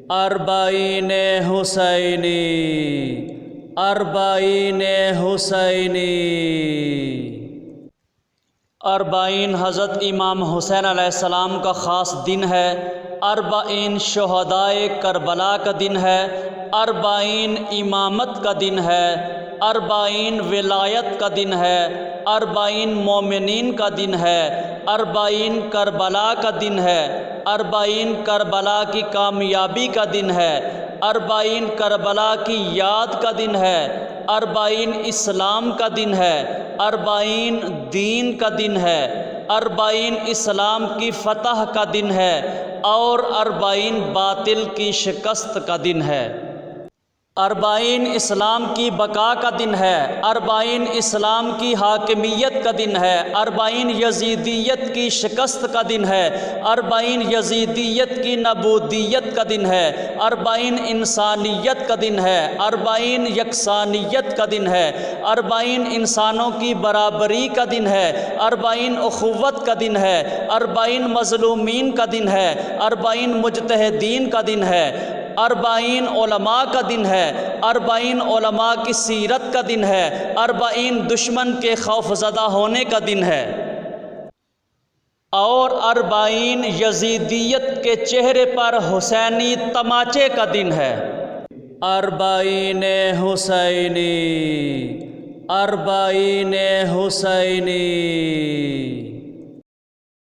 اربعین حسینی، اربعین حسینی۔ اربعین حضرت امام حسین علیہ السلام کا خاص دن ہے۔ اربعین شہدائے کربلا کا دن ہے۔ اربعین امامت کا دن ہے۔ اربعین ولایت کا دن ہے۔ اربعین مومنین کا دن ہے۔ اربعین کربلا کا دن ہے۔ اربعین کربلا کی کامیابی کا دن ہے۔ اربعین کربلا کی یاد کا دن ہے۔ اربعین اسلام کا دن ہے۔ اربعین دین کا دن ہے۔ اربعین اسلام کی فتح کا دن ہے اور اربعین باطل کی شکست کا دن ہے۔ اربعین اسلام کی بقا کا دن ہے۔ اربعین اسلام کی حاکمیت کا دن ہے۔ اربعین یزیدیت کی شکست کا دن ہے۔ اربعین یزیدیت کی نبوذیت کا دن ہے۔ اربعین انسانیت کا دن ہے۔ اربعین یکسانیت کا دن ہے۔ اربعین انسانوں کی برابری کا دن ہے۔ اربعین اخوت کا دن ہے۔ اربعین مظلومین کا دن ہے۔ اربعین مجتہدین کا دن ہے۔ اربعین علماء کا دن ہے۔ اربعین علماء کی سیرت کا دن ہے۔ اربعین دشمن کے خوفزدہ ہونے کا دن ہے اور اربعین یزیدیت کے چہرے پر حسینی تماچے کا دن ہے۔ اربعین حسینی، اربعین حسینی۔